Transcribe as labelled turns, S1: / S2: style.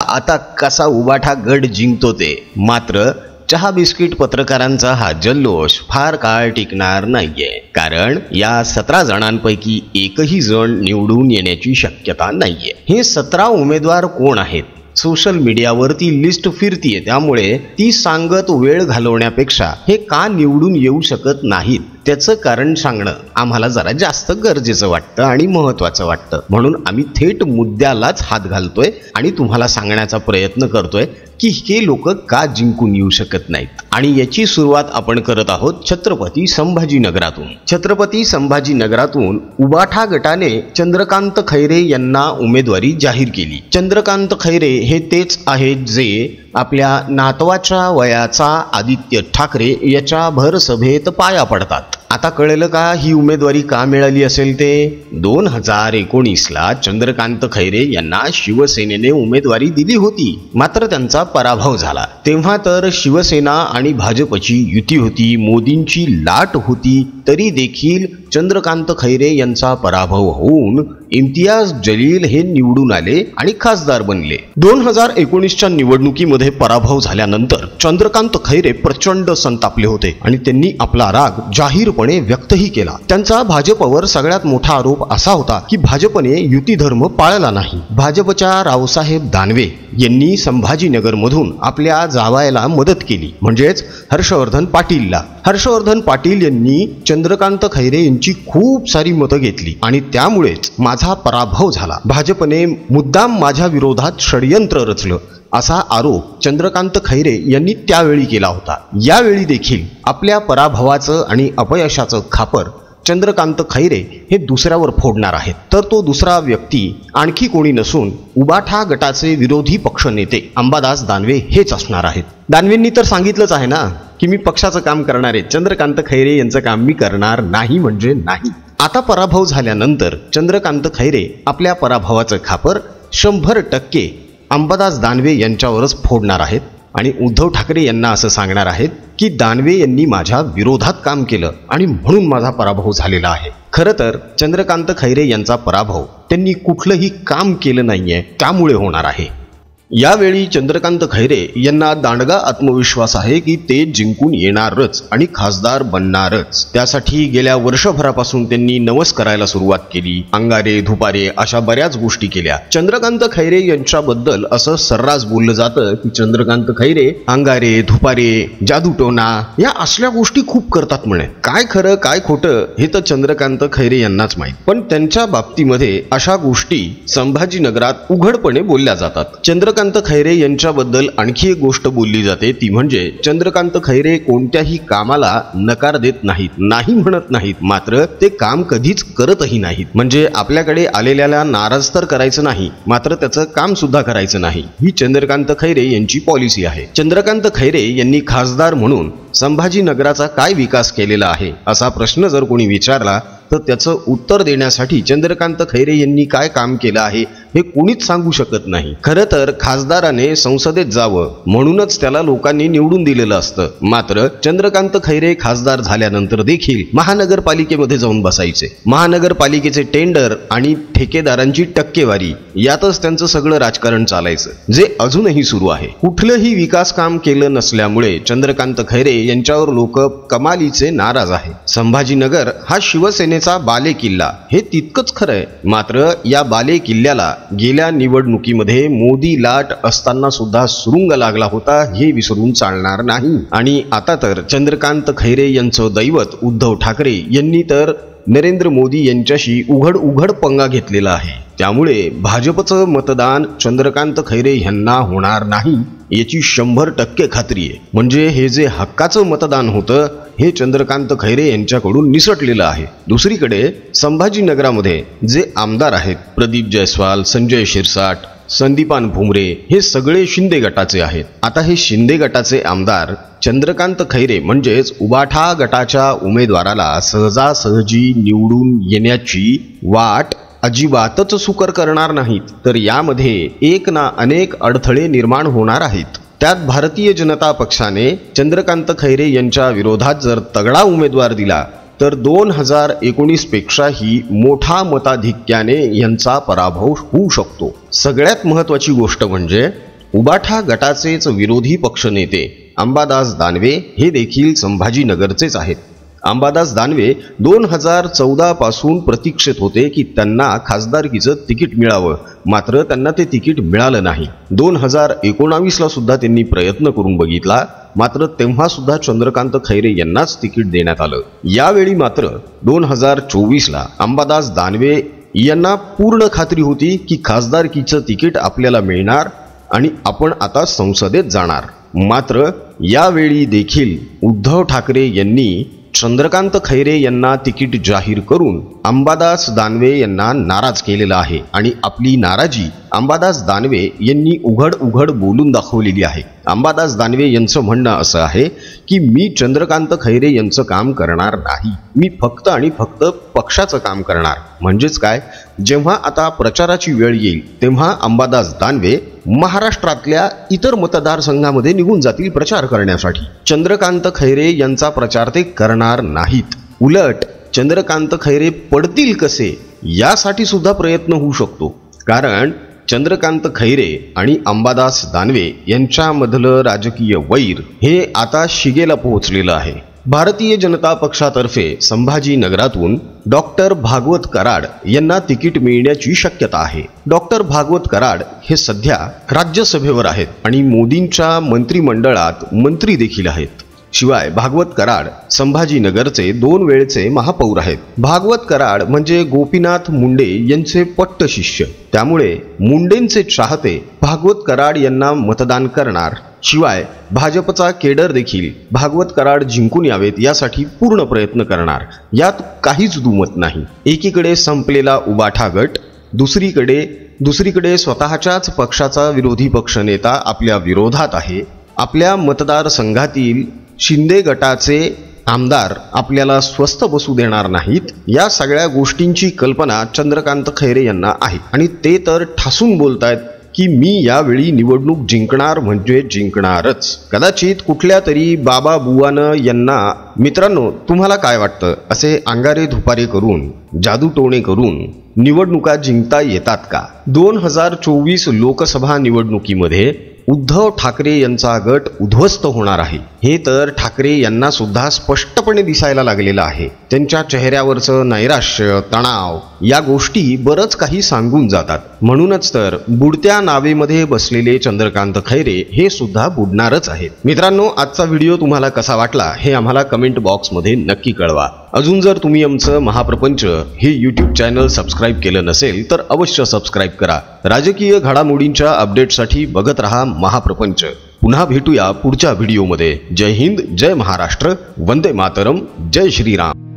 S1: आता कसा उबाठा गड जिंकतो ते. मात्र चहा बिस्किट पत्रकारांचा हा जल्लोष फार काळ टिकणार नाहीये, कारण या 17 जणांपैकी एकही जण निवडून येण्याची शक्यता नाहीये. हे 17 उमेदवार कोण आहेत? सोशल मीडियावरती लिस्ट फिरतीये, त्यामुळे ती सांगत वेळ घालवण्यापेक्षा हे का निवडून येऊ शकत नाहीत त्याचं कारण सांगणं आम्हाला जरा जास्त गरजेचं वाटतं आणि महत्त्वाचं वाटतं. म्हणून आम्ही थेट मुद्द्यालाच हात घालतोय आणि तुम्हाला सांगण्याचा प्रयत्न करतोय की हे लोक का जिंकून येऊ शकत नाहीत. आणि याची सुरुवात आपण करत आहोत छत्रपती संभाजीनगरातून. छत्रपती संभाजीनगरातून उबाठा गटाने चंद्रकांत खैरे यांना उमेदवारी जाहीर केली. चंद्रकांत खैरे हे तेच आहेत जे आपल्या नातवाच्या वयाचा आदित्य ठाकरे याच्या भरसभेत पाया पडतात. आता कळलं का ही उमेदवारी का मिळाली असेल ते? 2019ला चंद्रकांत खैरे यांना शिवसेनेने उमेदवारी दिली होती, मात्र त्यांचा पराभव झाला. तेव्हा तर शिवसेना आणि भाजपची युती होती, मोदींची लाट होती, तरी देखील चंद्रकांत खैरे यांचा पराभव होऊन इम्तियाज जलील हे निवडून आले आणि खासदार बनले. 2019च्या निवडणुकीमध्ये पराभव झाल्यानंतर चंद्रकांत खैरे प्रचंड संतापले होते आणि त्यांनी आपला राग जाहीरपणे व्यक्तही केला. त्यांचा भाजपवर सगळ्यात मोठा आरोप असा होता की भाजपने युती धर्म पाळला नाही. भाजपच्या रावसाहेब दानवे यांनी संभाजीनगरमधून आपल्या जावयाला मदत केली, म्हणजेच हर्षवर्धन पाटीलला. हर्षवर्धन पाटील यांनी चंद्रकांत खैरे यांची खूप सारी मतं घेतली आणि त्यामुळेच माझा पराभव झाला. भाजपने मुद्दाम माझ्या विरोधात षडयंत्र रचलं असा आरोप चंद्रकांत खैरे यांनी त्यावेळी केला होता. यावेळी देखील आपल्या पराभवाचं आणि अपयशाचं खापर चंद्रकांत खैरे हे दुसऱ्यावर फोडणार आहेत. तर तो दुसरा व्यक्ती आणखी कोणी नसून उबाठा गटाचे विरोधी पक्षनेते अंबादास दानवे हेच असणार आहेत. दानवेंनी तर सांगितलंच आहे ना की मी पक्षाचं काम करणार आहे, चंद्रकांत खैरे यांचं काम मी करणार नाही म्हणजे नाही. आता पराभव झाल्यानंतर चंद्रकांत खैरे आपल्या पराभवाचं खापर 100% अंबादास दानवे यांच्यावरच फोडणार आहेत आणि उद्धव ठाकरे यांना असं सांगणार आहेत की दानवे यांनी माझ्या विरोधात काम केलं आणि म्हणून माझा पराभव झालेला आहे. खरं तर चंद्रकांत खैरे यांचा पराभव त्यांनी कुठलंही काम केलं नाहीये त्यामुळे होणार आहे. यावेळी चंद्रकांत खैरे यांना दांडगा आत्मविश्वास आहे की ते जिंकून येणारच आणि खासदार बनणारच. त्यासाठी गेल्या वर्षभरापासून त्यांनी नवस करायला सुरुवात केली. अंगारे धुपारे अशा बऱ्याच गोष्टी केल्या. चंद्रकांत खैरे यांच्याबद्दल असं सर्रास बोललं जातं की चंद्रकांत खैरे अंगारे धुपारे जादूटोना या असल्या गोष्टी खूप करतात म्हणे. काय खरं काय खोटं हे तर चंद्रकांत खैरे यांनाच माहीत, पण त्यांच्या बाबतीमध्ये अशा गोष्टी संभाजीनगरात उघडपणे बोलल्या जातात. चंद्रकांत खैरे यांच्याबद्दल आणखी एक गोष्ट बोलली जाते, ती म्हणजे चंद्रकांत खैरे कोणत्याही कामाला नकार देत नाहीत, नाही म्हणत नाहीत, मात्र ते काम कधीच करतही नाहीत. म्हणजे आपल्याकडे आलेल्याला नाराज तर करायचं नाही, मात्र त्याचं काम सुद्धा करायचं नाही, ही चंद्रकांत खैरे यांची पॉलिसी आहे. चंद्रकांत खैरे यांनी खासदार म्हणून संभाजीनगराचा काय विकास केलेला आहे असा प्रश्न जर कोणी विचारला तर त्याचं उत्तर देण्यासाठी चंद्रकांत खैरे यांनी काय काम केलं आहे हे कोणीच सांगू शकत नाही. खरं तर खासदाराने संसदेत जावं म्हणूनच त्याला लोकांनी निवडून दिलेलं असतं, मात्र चंद्रकांत खैरे खासदार झाल्यानंतर देखील महानगरपालिकेमध्ये जाऊन बसायचे. महानगरपालिकेचे टेंडर आणि ठेकेदारांची टक्केवारी यातच त्यांचं सगळं राजकारण चालायचं, जे अजूनही सुरू आहे. कुठलंही विकास काम केलं नसल्यामुळे चंद्रकांत खैरे यांच्यावर लोक कमालीचे नाराज आहे. संभाजीनगर हा शिवसेनेचा बाले किल्ला हे तितकंच खरंय, मात्र या बाले किल्ल्याला गेल्या निवडणुकीमध्ये मोदी लाट असताना सुद्धा सुरुंग लागला होता हे विसरून चालणार नाही. आणि आता तर चंद्रकांत खैरे यांचं दैवत उद्धव ठाकरे यांनी तर नरेंद्र मोदी यांच्याशी उघड पंगा घेतलेला आहे. त्यामुळे भाजपचं मतदान चंद्रकांत खैरे यांना होणार नाही याची 100% खात्री आहे. म्हणजे हे जे हक्काचं मतदान होतं हे चंद्रकांत खैरे यांच्याकडून निसटलेलं आहे. दुसरीकडे संभाजीनगरामध्ये जे आमदार आहेत प्रदीप जयस्वाल, संजय शिरसाट, संदीपान भुमरे हे सगळे शिंदे गटाचे आहेत. आता हे शिंदे गटाचे आमदार चंद्रकांत खैरे म्हणजेच उबाठा गटाच्या उमेदवाराला सहजासहजी निवडून येण्याची वाट अजिबातच सुकर करणार नाहीत, तर यामध्ये एक ना अनेक अडथळे निर्माण होणार आहेत. त्यात भारतीय जनता पक्षाने चंद्रकांत खैरे यांच्या विरोधात जर तगडा उमेदवार दिला तर 2019 पेक्षाही मोठा मताधिक्याने यांचा पराभव होऊ शकतो. सगळ्यात महत्त्वाची गोष्ट म्हणजे उबाठा गटाचेच विरोधी पक्षनेते अंबादास दानवे हे देखील संभाजीनगरचेच आहेत. अंबादास दानवे 2014 पासून प्रतीक्षेत होते की त्यांना खासदारकीचं तिकीट मिळावं, मात्र त्यांना ते तिकीट मिळालं नाही. 2019ला सुद्धा त्यांनी प्रयत्न करून बघितला, मात्र तेव्हा सुद्धा चंद्रकांत खैरे यांनाच तिकीट देण्यात आलं. यावेळी मात्र 2024ला अंबादास दानवे यांना पूर्ण खात्री होती की खासदारकीचं तिकीट आपल्याला मिळणार आणि आपण आता संसदेत जाणार. मात्र यावेळी देखील उद्धव ठाकरे यांनी चंद्रकांत खैरे यांना तिकीट जाहीर करून अंबादास दानवे यांना नाराज केलेला आहे आणि आपली नाराजी अंबादास दानवे यांनी उघड बोलून दाखवलेली आहे. अंबादास दानवे यांचं म्हणणं असं आहे की मी चंद्रकांत खैरे यांचं काम करणार नाही, मी फक्त आणि फक्त पक्षाचं काम करणार. म्हणजेच काय, जेव्हा आता प्रचाराची वेळ येईल तेव्हा अंबादास दानवे महाराष्ट्रातल्या इतर मतदारसंघामध्ये निघून जातील प्रचार करण्यासाठी. चंद्रकांत खैरे यांचा प्रचार ते करणार नाहीत. उलट चंद्रकांत खैरे पडतील कसे यासाठी सुद्धा प्रयत्न होऊ शकतो. कारण चंद्रकांत खैरे आणि अंबादास दानवे यांच्यामधलं राजकीय वैर हे आता शिगेला पोहोचलेलं आहे. भारतीय जनता पक्षातर्फे संभाजीनगरातून डॉक्टर भागवत कराड यांना तिकीट मिळण्याची शक्यता आहे. डॉक्टर भागवत कराड हे सध्या राज्यसभेवर आहेत आणि मोदींच्या मंत्रिमंडळात मंत्री देखील आहेत. शिवाय भागवत कराड संभाजीनगरचे 2 वेळचे महापौर आहेत. भागवत कराड म्हणजे गोपीनाथ मुंडे यांचे पट्ट शिष्य, त्यामुळे मुंडेंचे चाहते भागवत कराड यांना मतदान करणार. शिवाय भाजपचा केडर देखील भागवत कराड जिंकून यावेत यासाठी पूर्ण प्रयत्न करणार. यात काहीच दुमत नाही. एकीकडे संपलेला उबाठा गट, दुसरीकडे स्वतःच्याच पक्षाचा विरोधी पक्षनेता आपल्या विरोधात आहे. आपल्या मतदारसंघातील शिंदे गटाचे आमदार आपल्याला स्वस्थ बसू देणार नाहीत. या सगळ्या गोष्टींची कल्पना चंद्रकांत खैरे यांना आहे आणि ते तर ठासून बोलतायत की मी यावेळी निवडणूक जिंकणार म्हणजे जिंकणारच. कदाचित कुठल्या तरी बाबा बुवानं यांना, मित्रांनो तुम्हाला काय वाटतं, असे अंगारे धुपारे करून, जादूटोणे करून निवडणुका जिंकता येतात का? 2024 लोकसभा निवडणुकीमध्ये उद्धव ठाकरे यांचा गट उद्ध्वस्त होणार आहे हे तर ठाकरे यांना सुद्धा स्पष्टपणे दिसायला लागलेलं आहे. त्यांच्या चेहऱ्यावरचं नैराश्य, तणाव या गोष्टी बरंच काही सांगून जातात. म्हणूनच तर बुडत्या नावेमध्ये बसलेले चंद्रकांत खैरे हे सुद्धा बुडणारच आहेत. मित्रांनो, आजचा व्हिडिओ तुम्हाला कसा वाटला हे आम्हाला कमेंट बॉक्समध्ये नक्की कळवा. अजून जर तुम्ही आमचं महाप्रपंच हे यूट्यूब चॅनल सबस्क्राईब केलं नसेल तर अवश्य सबस्क्राईब करा. राजकीय घडामोडींच्या अपडेटसाठी बघत रहा महाप्रपंच. पुन्हा भेटूया पुढच्या व्हिडिओमध्ये. जय हिंद, जय महाराष्ट्र, वंदे मातरम, जय श्रीराम.